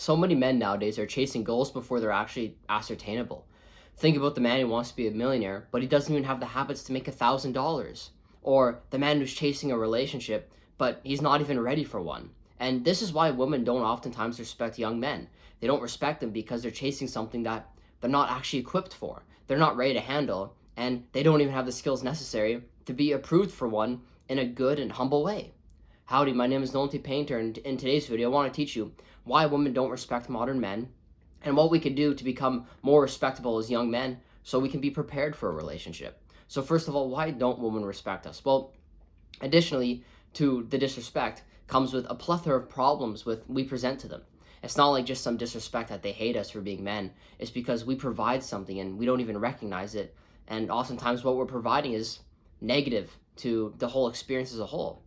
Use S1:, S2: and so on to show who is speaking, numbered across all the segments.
S1: So many men nowadays are chasing goals before they're actually ascertainable. Think about the man who wants to be a millionaire, but he doesn't even have the habits to make $1,000. Or the man who's chasing a relationship, but he's not even ready for one. And this is why women don't oftentimes respect young men. They don't respect them because they're chasing something that they're not actually equipped for. They're not ready to handle, and they don't even have the skills necessary to be approved for one in a good and humble way. Howdy, my name is Nolan T. Painter, and in today's video, I want to teach you why women don't respect modern men and what we can do to become more respectable as young men so we can be prepared for a relationship. So first of all, why don't women respect us? Well, additionally to the disrespect comes with a plethora of problems with we present to them. It's not like just some disrespect that they hate us for being men. It's because we provide something and we don't even recognize it. And oftentimes what we're providing is negative to the whole experience as a whole.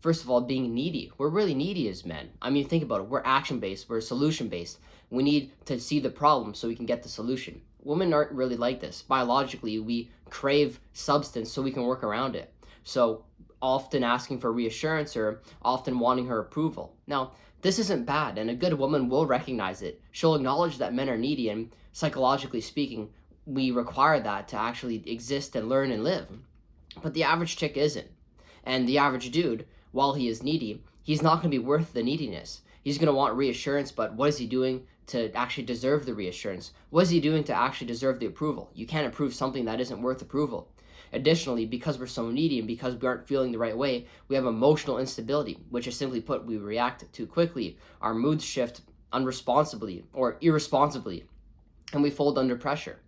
S1: First of all, being needy. We're really needy as men. I mean, think about it. We're action-based. We're solution-based. We need to see the problem so we can get the solution. Women aren't really like this. Biologically, we crave substance so we can work around it. So often asking for reassurance or often wanting her approval. Now, this isn't bad, and a good woman will recognize it. She'll acknowledge that men are needy, and psychologically speaking, we require that to actually exist and learn and live. But the average chick isn't. And the average dude, while he is needy, he's not going to be worth the neediness. He's going to want reassurance, but what is he doing to actually deserve the reassurance? What is he doing to actually deserve the approval? You can't approve something that isn't worth approval. Additionally, because we're so needy and because we aren't feeling the right way, we have emotional instability, which is simply put, we react too quickly, our moods shift unresponsibly or irresponsibly, and we fold under pressure.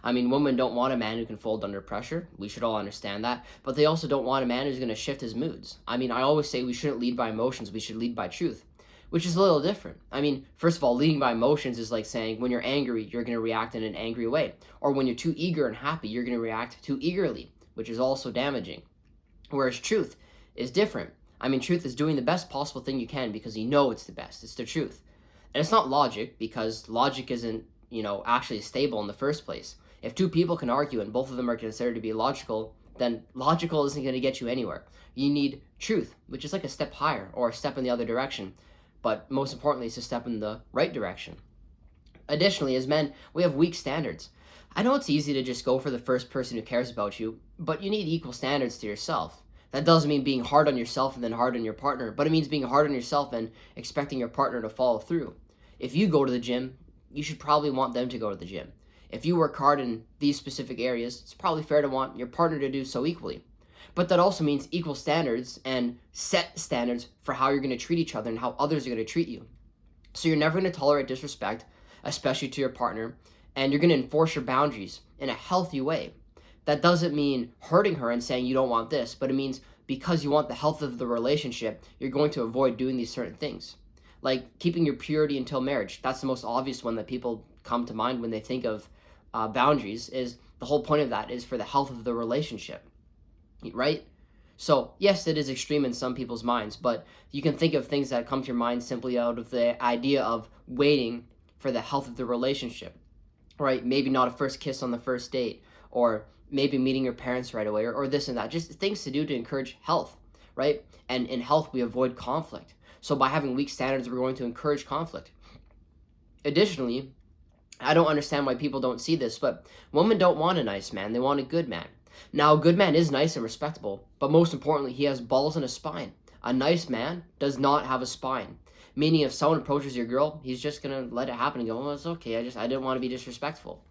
S1: I mean, women don't want a man who can fold under pressure. We should all understand that. But they also don't want a man who's going to shift his moods. I mean, I always say we shouldn't lead by emotions. We should lead by truth, which is a little different. I mean, first of all, leading by emotions is like saying when you're angry, you're going to react in an angry way. Or when you're too eager and happy, you're going to react too eagerly, which is also damaging. Whereas truth is different. I mean, truth is doing the best possible thing you can because you know it's the best. It's the truth. And it's not logic because logic isn't, actually stable in the first place. If two people can argue and both of them are considered to be logical, then logical isn't going to get you anywhere. You need truth, which is like a step higher or a step in the other direction. But most importantly, it's a step in the right direction. Additionally, as men, we have weak standards. I know it's easy to just go for the first person who cares about you, but you need equal standards to yourself. That doesn't mean being hard on yourself and then hard on your partner, but it means being hard on yourself and expecting your partner to follow through. If you go to the gym, you should probably want them to go to the gym. If you work hard in these specific areas, it's probably fair to want your partner to do so equally. But that also means equal standards and set standards for how you're going to treat each other and how others are going to treat you. So you're never going to tolerate disrespect, especially to your partner, and you're going to enforce your boundaries in a healthy way. That doesn't mean hurting her and saying you don't want this, but it means because you want the health of the relationship, you're going to avoid doing these certain things. Like keeping your purity until marriage. That's the most obvious one that people come to mind when they think of boundaries. Is the whole point of that is for the health of the relationship, right? So yes, it is extreme in some people's minds, but you can think of things that come to your mind simply out of the idea of waiting for the health of the relationship, right? Maybe not a first kiss on the first date, or maybe meeting your parents right away, or this and that. Just things to do to encourage health, right? And in health, we avoid conflict. So by having weak standards, we're going to encourage conflict. Additionally, I don't understand why people don't see this, but women don't want a nice man. They want a good man. Now, a good man is nice and respectable, but most importantly, he has balls and a spine. A nice man does not have a spine. Meaning if someone approaches your girl, he's just going to let it happen and go, oh, it's okay. I didn't want to be disrespectful.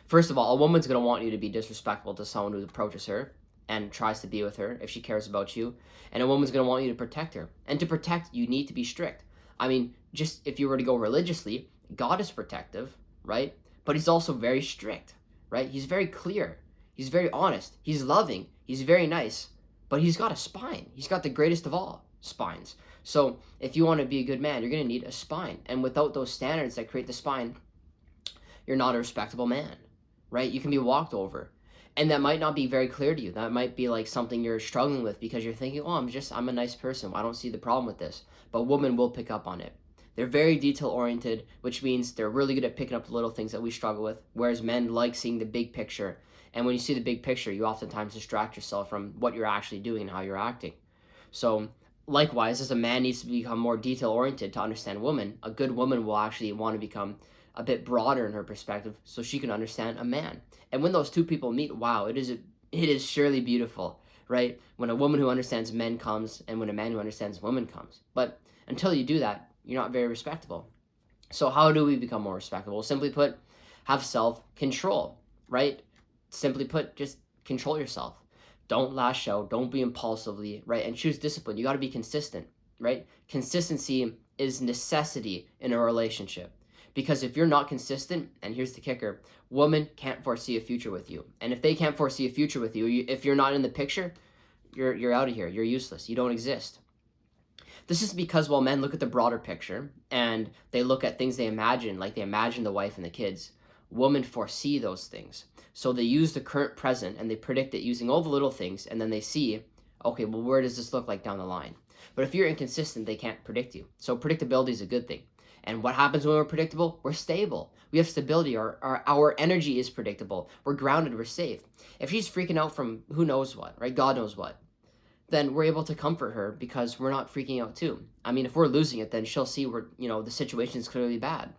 S1: First of all, a woman's going to want you to be disrespectful to someone who approaches her and tries to be with her if she cares about you. And a woman's going to want you to protect her. And to protect, you need to be strict. I mean, just if you were to go religiously, God is protective, right? But he's also very strict, right? He's very clear. He's very honest. He's loving. He's very nice. But he's got a spine. He's got the greatest of all spines. So if you want to be a good man, you're going to need a spine. And without those standards that create the spine, you're not a respectable man, right? You can be walked over. And that might not be very clear to you. That might be like something you're struggling with because you're thinking, oh, I'm a nice person. I don't see the problem with this. But women will pick up on it. They're very detail-oriented, which means they're really good at picking up the little things that we struggle with, whereas men like seeing the big picture. And when you see the big picture, you oftentimes distract yourself from what you're actually doing and how you're acting. So Likewise, as a man needs to become more detail oriented to understand women, a good woman will actually want to become a bit broader in her perspective so she can understand a man. And when those two people meet, wow, it is surely beautiful, right? When a woman who understands men comes and when a man who understands women comes. But until you do that, you're not very respectable. So how do we become more respectable? Simply put, have self-control, right? Simply put, just control yourself. Don't lash out, don't be impulsively, right? And choose discipline. You got to be consistent, right? Consistency is necessity in a relationship. Because if you're not consistent, and here's the kicker, women can't foresee a future with you. And if they can't foresee a future with you, if you're not in the picture, you're out of here. You're useless. You don't exist. This is because while men look at the broader picture and they look at things they imagine, like they imagine the wife and the kids, women foresee those things. So they use the current present and they predict it using all the little things, and then they see, okay, well, where does this look like down the line? But if you're inconsistent, they can't predict you. So predictability is a good thing. And what happens when we're predictable? We're stable. We have stability. Our energy is predictable. We're grounded. We're safe. If she's freaking out from who knows what, right? God knows what, then we're able to comfort her because we're not freaking out too. I mean, if we're losing it, then she'll see the situation is clearly bad.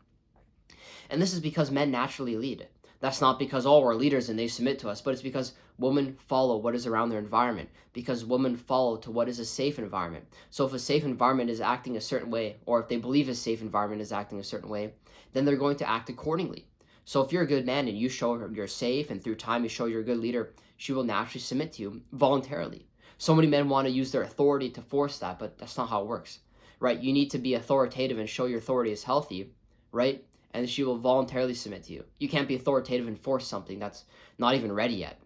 S1: And this is because men naturally lead. That's not because, oh, we're leaders and they submit to us, but it's because women follow what is around their environment, because women follow to what is a safe environment. So if a safe environment is acting a certain way, or if they believe a safe environment is acting a certain way, then they're going to act accordingly. So if you're a good man and you show her you're safe, and through time you show you're a good leader, she will naturally submit to you voluntarily. So many men want to use their authority to force that, but that's not how it works, right? You need to be authoritative and show your authority is healthy, right? And she will voluntarily submit to you. You can't be authoritative and force something that's not even ready yet.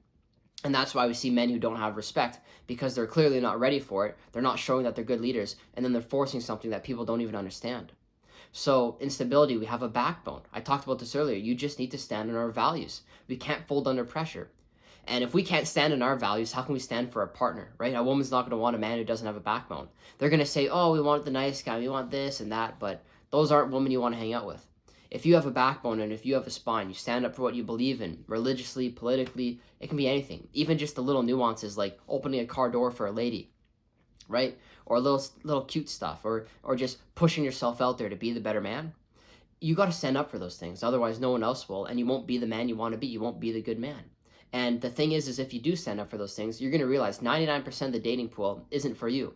S1: And that's why we see men who don't have respect, because they're clearly not ready for it. They're not showing that they're good leaders, and then they're forcing something that people don't even understand. So instability, we have a backbone. I talked about this earlier. You just need to stand on our values. We can't fold under pressure. And if we can't stand in our values, how can we stand for a partner, right? A woman's not going to want a man who doesn't have a backbone. They're going to say, oh, we want the nice guy, we want this and that, but those aren't women you want to hang out with. If you have a backbone and if you have a spine, you stand up for what you believe in, religiously, politically, it can be anything. Even just the little nuances like opening a car door for a lady, right? Or little cute stuff, or just pushing yourself out there to be the better man. You got to stand up for those things. Otherwise, no one else will, and you won't be the man you want to be. You won't be the good man. And the thing is if you do stand up for those things, you're going to realize 99% of the dating pool isn't for you.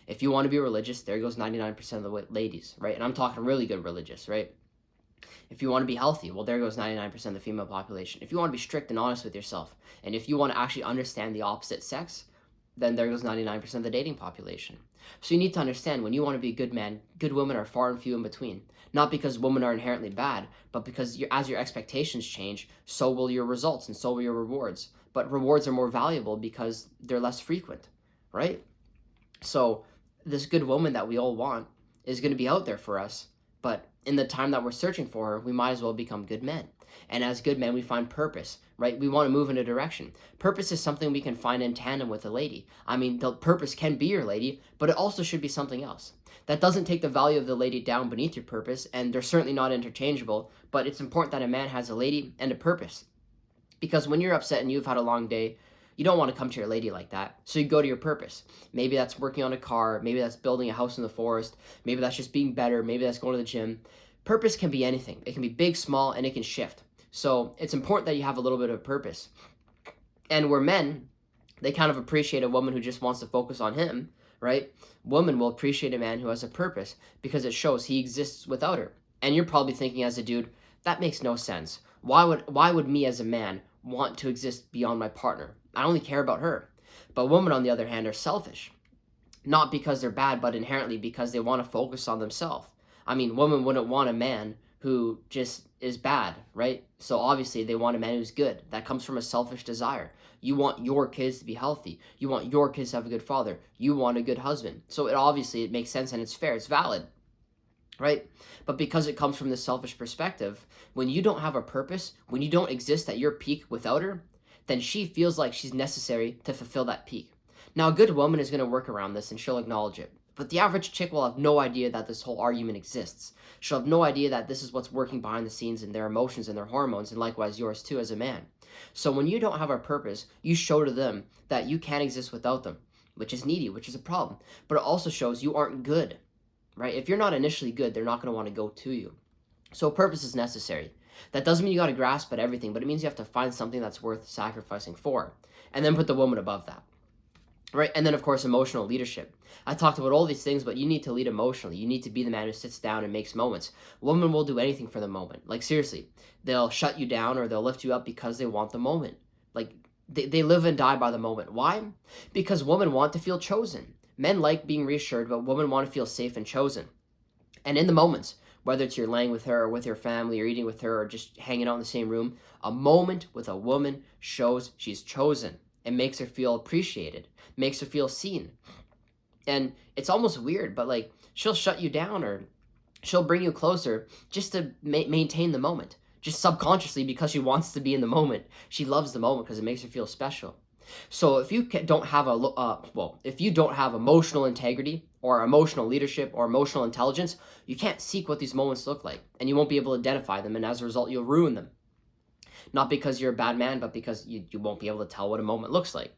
S1: If you want to be religious, there goes 99% of the ladies, right? And I'm talking really good religious, right? If you want to be healthy, well, there goes 99% of the female population. If you want to be strict and honest with yourself, and if you want to actually understand the opposite sex, then there goes 99% of the dating population. So you need to understand, when you want to be a good man, good women are far and few in between. Not because women are inherently bad, but because as your expectations change, so will your results and so will your rewards. But rewards are more valuable because they're less frequent, right? So this good woman that we all want is going to be out there for us, but in the time that we're searching for her, we might as well become good men. And as good men, we find purpose, right? We want to move in a direction. Purpose is something we can find in tandem with a lady. I mean, the purpose can be your lady, but it also should be something else. That doesn't take the value of the lady down beneath your purpose, and they're certainly not interchangeable, but it's important that a man has a lady and a purpose. Because when you're upset and you've had a long day, you don't want to come to your lady like that. So you go to your purpose. Maybe that's working on a car. Maybe that's building a house in the forest. Maybe that's just being better. Maybe that's going to the gym. Purpose can be anything. It can be big, small, and it can shift. So it's important that you have a little bit of purpose. And where men, they kind of appreciate a woman who just wants to focus on him, right? Women will appreciate a man who has a purpose because it shows he exists without her. And you're probably thinking as a dude, that makes no sense. Why would me as a man want to exist beyond my partner? I only care about her. But women, on the other hand, are selfish. Not because they're bad, but inherently because they want to focus on themselves. I mean, women wouldn't want a man who just is bad, right? So obviously they want a man who's good. That comes from a selfish desire. You want your kids to be healthy. You want your kids to have a good father. You want a good husband. So it makes sense and it's fair. It's valid, right? But because it comes from the selfish perspective, when you don't have a purpose, when you don't exist at your peak without her, then she feels like she's necessary to fulfill that peak. Now, a good woman is going to work around this and she'll acknowledge it. But the average chick will have no idea that this whole argument exists. She'll have no idea that this is what's working behind the scenes in their emotions and their hormones, and likewise yours too as a man. So when you don't have a purpose, you show to them that you can't exist without them. which is needy, which is a problem. But it also shows you aren't good, right? If you're not initially good, they're not going to want to go to you. So purpose is necessary. That doesn't mean you got to grasp at everything, but it means you have to find something that's worth sacrificing for, and then put the woman above that. Right? And then, of course, emotional leadership. I talked about all these things, but you need to lead emotionally. You need to be the man who sits down and makes moments. Women will do anything for the moment. Like, seriously, they'll shut you down or they'll lift you up because they want the moment. Like, they live and die by the moment. Why? Because women want to feel chosen. Men like being reassured, but women want to feel safe and chosen. And in the moments, whether it's you're laying with her or with your family or eating with her or just hanging out in the same room, a moment with a woman shows she's chosen. It makes her feel appreciated, makes her feel seen. And it's almost weird, but like she'll shut you down or she'll bring you closer just to maintain the moment, just subconsciously because she wants to be in the moment. She loves the moment because it makes her feel special. So if you don't have if you don't have emotional integrity or emotional leadership or emotional intelligence, you can't seek what these moments look like, and you won't be able to identify them, and as a result, you'll ruin them. Not because you're a bad man, but because you won't be able to tell what a moment looks like.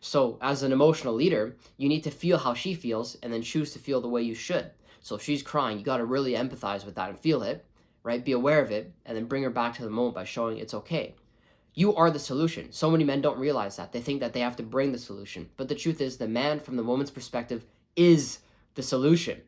S1: So as an emotional leader, you need to feel how she feels and then choose to feel the way you should. So if she's crying, you got to really empathize with that and feel it, right? Be aware of it, and then bring her back to the moment by showing it's okay. You are the solution. So many men don't realize that. They think that they have to bring the solution. But the truth is, the man, from the woman's perspective, is the solution.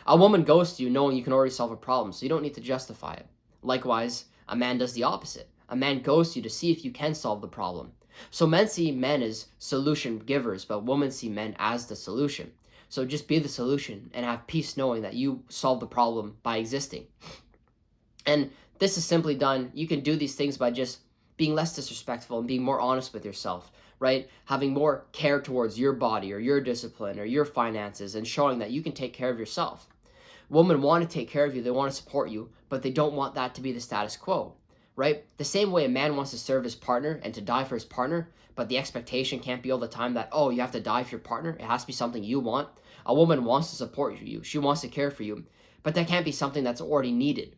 S1: A woman goes to you knowing you can already solve a problem, so you don't need to justify it. Likewise, a man does the opposite. A man goes to you to see if you can solve the problem. So men see men as solution givers, but women see men as the solution. So just be the solution and have peace knowing that you solve the problem by existing. And this is simply done. You can do these things by just being less disrespectful and being more honest with yourself, right? Having more care towards your body or your discipline or your finances and showing that you can take care of yourself. Women want to take care of you. They want to support you, but they don't want that to be the status quo, right? The same way a man wants to serve his partner and to die for his partner, but the expectation can't be all the time that, oh, you have to die for your partner. It has to be something you want. A woman wants to support you. She wants to care for you, but that can't be something that's already needed,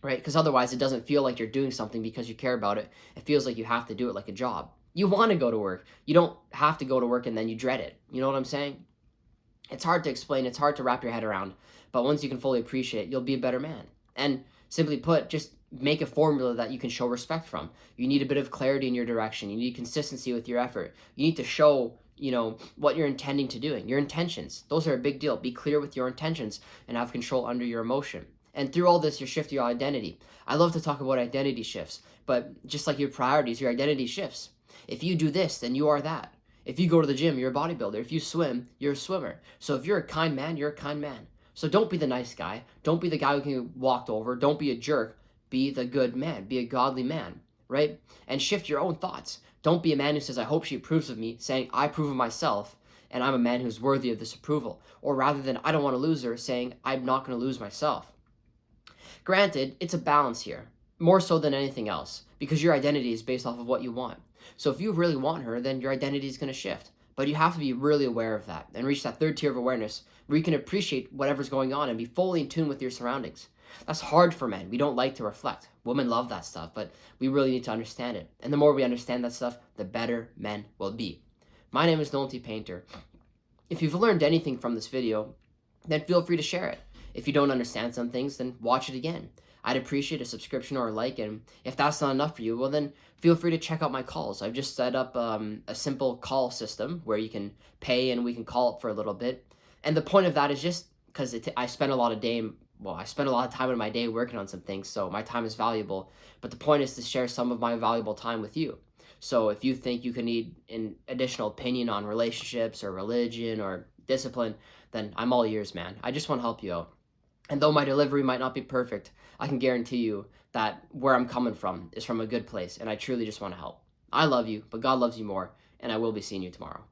S1: right? Because otherwise it doesn't feel like you're doing something because you care about it. It feels like you have to do it like a job. You want to go to work. You don't have to go to work and then you dread it. You know what I'm saying? It's hard to explain. It's hard to wrap your head around. But once you can fully appreciate it, you'll be a better man. And simply put, just make a formula that you can show respect from. You need a bit of clarity in your direction. You need consistency with your effort. You need to show, what you're intending to doing. Your intentions. Those are a big deal. Be clear with your intentions and have control under your emotion. And through all this, you shift your identity. I love to talk about identity shifts, but just like your priorities, your identity shifts. If you do this, then you are that. If you go to the gym, you're a bodybuilder. If you swim, you're a swimmer. So if you're a kind man, you're a kind man. So don't be the nice guy. Don't be the guy who can get walked over. Don't be a jerk. Be the good man. Be a godly man, right? And shift your own thoughts. Don't be a man who says, I hope she approves of me, saying, I approve of myself, and I'm a man who's worthy of this approval. Or rather than, I don't want to lose her, saying, I'm not going to lose myself. Granted, it's a balance here, more so than anything else, because your identity is based off of what you want. So if you really want her, then your identity is going to shift. But you have to be really aware of that and reach that third tier of awareness where you can appreciate whatever's going on and be fully in tune with your surroundings. That's hard for men. We don't like to reflect. Women love that stuff, but we really need to understand it. And the more we understand that stuff, the better men will be. My name is Nolan T. Painter. If you've learned anything from this video, then feel free to share it. If you don't understand some things, then watch it again. I'd appreciate a subscription or a like, and if that's not enough for you, well then feel free to check out my calls. I've just set up a simple call system where you can pay and we can call up for a little bit. And the point of that is just because I spend a lot of time in my day working on some things, so my time is valuable. But the point is to share some of my valuable time with you. So if you think you can need an additional opinion on relationships or religion or discipline, then I'm all ears, man. I just want to help you out. And though my delivery might not be perfect, I can guarantee you that where I'm coming from is from a good place, and I truly just want to help. I love you, but God loves you more, and I will be seeing you tomorrow.